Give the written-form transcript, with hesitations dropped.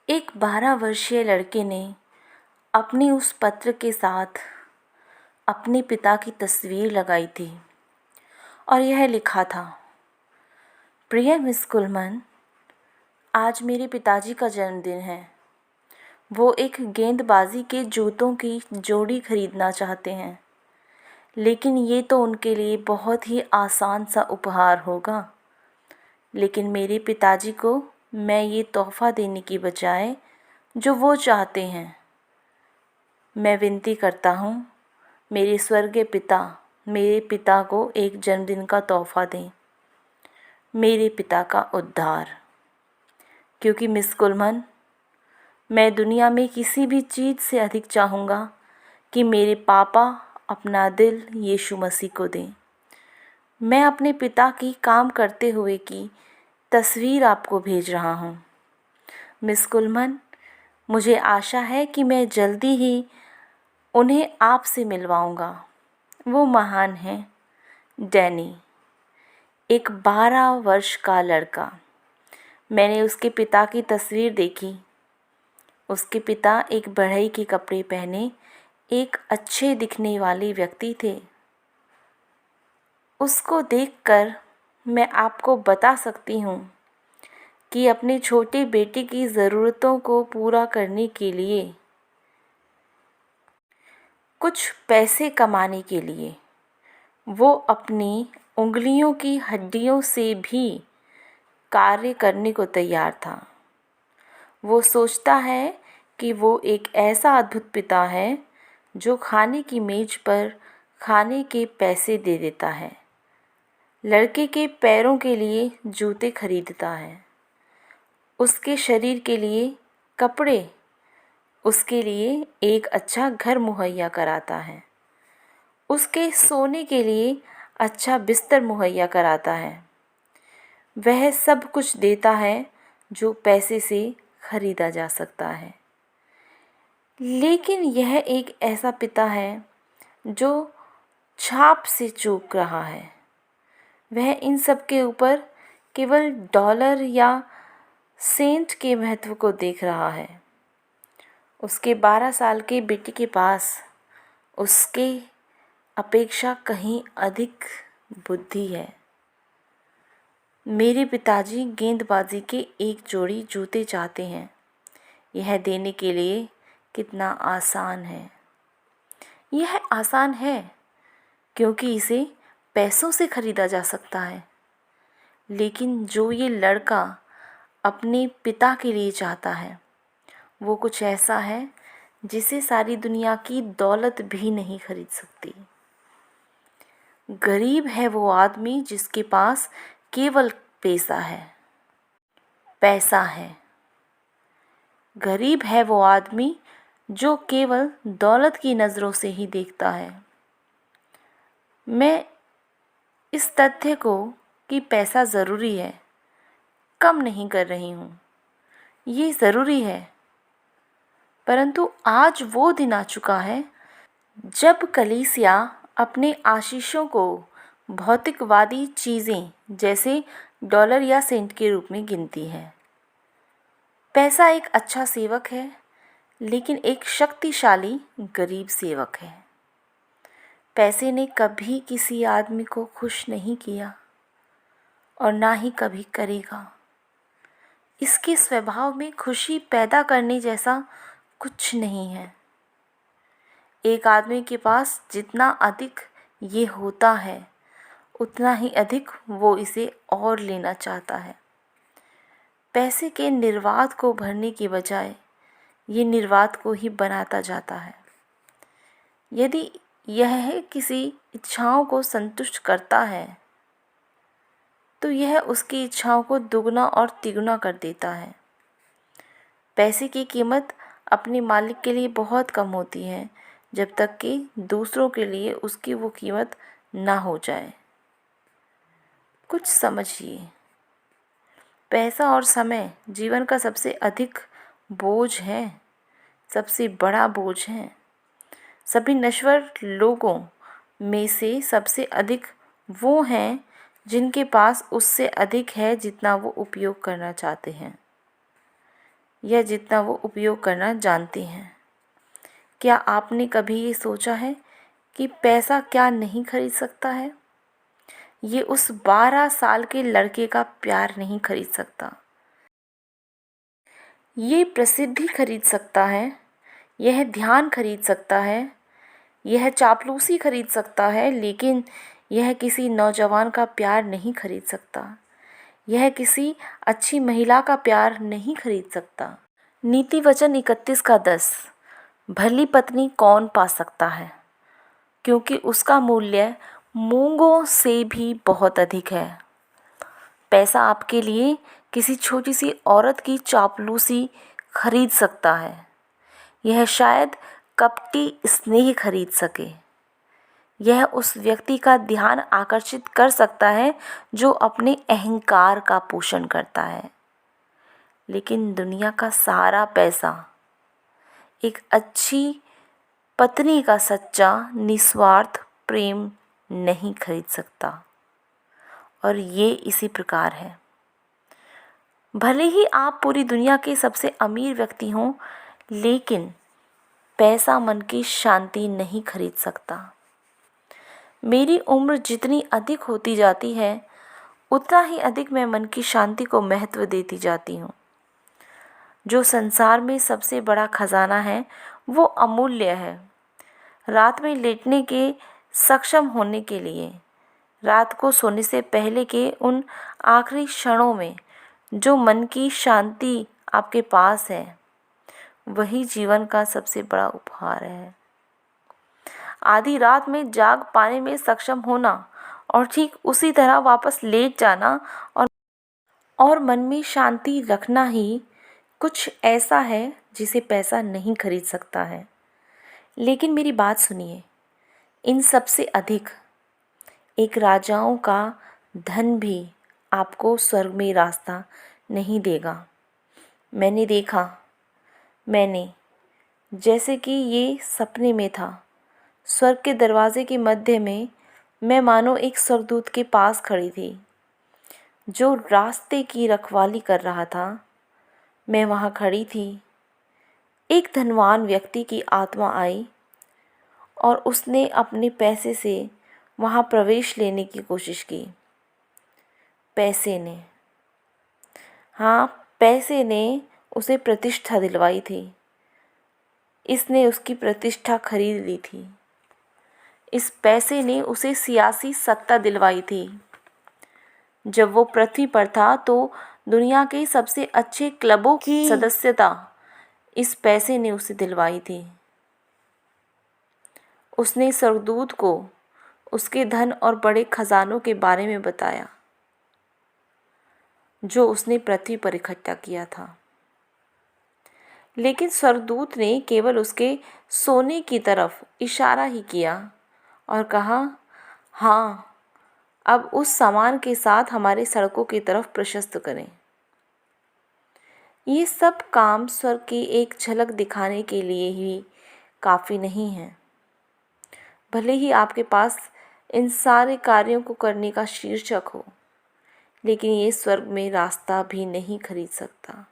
एक 12 वर्षीय लड़के ने अपने उस पत्र के साथ अपने पिता की तस्वीर लगाई थी और यह लिखा था, प्रिय मिस कुलमन, आज मेरे पिताजी का जन्मदिन है। वो एक गेंदबाजी के जूतों की जोड़ी खरीदना चाहते हैं, लेकिन ये तो उनके लिए बहुत ही आसान सा उपहार होगा। लेकिन मेरे पिताजी को मैं ये तोहफ़ा देने की बजाय जो वो चाहते हैं, मैं विनती करता हूँ, मेरे स्वर्गीय पिता मेरे पिता को एक जन्मदिन का तोहफ़ा दें, मेरे पिता का उद्धार। क्योंकि मिस कुलमन, मैं दुनिया में किसी भी चीज़ से अधिक चाहूँगा कि मेरे पापा अपना दिल यीशु मसीह को दें। मैं अपने पिता की काम करते हुए की तस्वीर आपको भेज रहा हूँ। मिस कुलमन, मुझे आशा है कि मैं जल्दी ही उन्हें आपसे मिलवाऊंगा। वो महान हैं। डैनी, एक 12 वर्ष का लड़का। मैंने उसके पिता की तस्वीर देखी। उसके पिता एक बढ़ई के कपड़े पहने एक अच्छे दिखने वाले व्यक्ति थे। उसको देखकर मैं आपको बता सकती हूँ कि अपने छोटे बेटे की ज़रूरतों को पूरा करने के लिए, कुछ पैसे कमाने के लिए वो अपनी उंगलियों की हड्डियों से भी कार्य करने को तैयार था। वो सोचता है कि वो एक ऐसा अद्भुत पिता है जो खाने की मेज पर खाने के पैसे दे देता है, लड़के के पैरों के लिए जूते खरीदता है, उसके शरीर के लिए कपड़े, उसके लिए एक अच्छा घर मुहैया कराता है, उसके सोने के लिए अच्छा बिस्तर मुहैया कराता है। वह सब कुछ देता है जो पैसे से खरीदा जा सकता है। लेकिन यह एक ऐसा पिता है जो छाप से चूक रहा है। वह इन सब के ऊपर केवल डॉलर या सेंट के महत्व को देख रहा है। उसके 12 साल के बेटे के पास उसके अपेक्षा कहीं अधिक बुद्धि है। मेरे पिताजी गेंदबाजी के एक जोड़ी जूते चाहते हैं। यह देने के लिए कितना आसान है। यह आसान है क्योंकि इसे पैसों से खरीदा जा सकता है। लेकिन जो ये लड़का अपने पिता के लिए चाहता है, वो कुछ ऐसा है जिसे सारी दुनिया की दौलत भी नहीं खरीद सकती। गरीब है वो आदमी जिसके पास केवल पैसा है। गरीब है वो आदमी जो केवल दौलत की नज़रों से ही देखता है। मैं इस तथ्य को कि पैसा ज़रूरी है कम नहीं कर रही हूँ। ये ज़रूरी है, परंतु आज वो दिन आ चुका है जब कलीसिया अपने आशीषों को भौतिकवादी चीज़ें जैसे डॉलर या सेंट के रूप में गिनती है। पैसा एक अच्छा सेवक है, लेकिन एक शक्तिशाली गरीब सेवक है। पैसे ने कभी किसी आदमी को खुश नहीं किया और ना ही कभी करेगा। इसके स्वभाव में खुशी पैदा करने जैसा कुछ नहीं है। एक आदमी के पास जितना अधिक ये होता है, उतना ही अधिक वो इसे और लेना चाहता है। पैसे के निर्वात को भरने की बजाय ये निर्वात को ही बनाता जाता है। यदि यह किसी इच्छाओं को संतुष्ट करता है, तो यह उसकी इच्छाओं को दुगना और तिगुना कर देता है। पैसे की कीमत अपने मालिक के लिए बहुत कम होती है, जब तक कि दूसरों के लिए उसकी वो कीमत ना हो जाए। कुछ समझिए, पैसा और समय जीवन का सबसे अधिक बोझ है, सबसे बड़ा बोझ है। सभी नश्वर लोगों में से सबसे अधिक वो हैं जिनके पास उससे अधिक है जितना वो उपयोग करना चाहते हैं। या जितना वो उपयोग करना जानती हैं। क्या आपने कभी ये सोचा है कि पैसा क्या नहीं खरीद सकता है? ये उस 12 साल के लड़के का प्यार नहीं खरीद सकता। ये प्रसिद्धि खरीद सकता है, यह ध्यान खरीद सकता है, यह चापलूसी खरीद सकता है, लेकिन यह किसी नौजवान का प्यार नहीं खरीद सकता। यह किसी अच्छी महिला का प्यार नहीं खरीद सकता। नीति वचन 31:10। भली पत्नी कौन पा सकता है, क्योंकि उसका मूल्य मूंगों से भी बहुत अधिक है। पैसा आपके लिए किसी छोटी सी औरत की चापलूसी खरीद सकता है। यह शायद कपटी स्नेह खरीद सके। यह उस व्यक्ति का ध्यान आकर्षित कर सकता है जो अपने अहंकार का पोषण करता है। लेकिन दुनिया का सारा पैसा एक अच्छी पत्नी का सच्चा निस्वार्थ प्रेम नहीं खरीद सकता। और ये इसी प्रकार है। भले ही आप पूरी दुनिया के सबसे अमीर व्यक्ति हों, लेकिन पैसा मन की शांति नहीं खरीद सकता। मेरी उम्र जितनी अधिक होती जाती है, उतना ही अधिक मैं मन की शांति को महत्व देती जाती हूँ। जो संसार में सबसे बड़ा खजाना है वो अमूल्य है। रात में लेटने के सक्षम होने के लिए, रात को सोने से पहले के उन आखिरी क्षणों में जो मन की शांति आपके पास है, वही जीवन का सबसे बड़ा उपहार है। आधी रात में जाग पाने में सक्षम होना और ठीक उसी तरह वापस लेट जाना और मन में शांति रखना ही कुछ ऐसा है जिसे पैसा नहीं खरीद सकता है। लेकिन मेरी बात सुनिए, इन सबसे अधिक एक राजाओं का धन भी आपको स्वर्ग में रास्ता नहीं देगा। मैंने देखा, जैसे कि ये सपने में था। स्वर्ग के दरवाजे के मध्य में मैं मानो एक स्वर्गदूत के पास खड़ी थी जो रास्ते की रखवाली कर रहा था। मैं वहाँ खड़ी थी। एक धनवान व्यक्ति की आत्मा आई और उसने अपने पैसे से वहाँ प्रवेश लेने की कोशिश की। पैसे ने उसे प्रतिष्ठा दिलवाई थी। इसने उसकी प्रतिष्ठा खरीद ली थी। इस पैसे ने उसे सियासी सत्ता दिलवाई थी। जब वो पृथ्वी पर था तो दुनिया के सबसे अच्छे क्लबों की सदस्यता इस पैसे ने उसे दिलवाई थी। उसने स्वर्गदूत को उसके धन और बड़े खजानों के बारे में बताया जो उसने पृथ्वी पर इकट्ठा किया था। लेकिन स्वर्गदूत ने केवल उसके सोने की तरफ इशारा ही किया और कहा, हाँ, अब उस सामान के साथ हमारे सड़कों की तरफ प्रशस्त करें। ये सब काम स्वर्ग की एक झलक दिखाने के लिए ही काफ़ी नहीं है। भले ही आपके पास इन सारे कार्यों को करने का शीर्षक हो, लेकिन ये स्वर्ग में रास्ता भी नहीं खरीद सकता।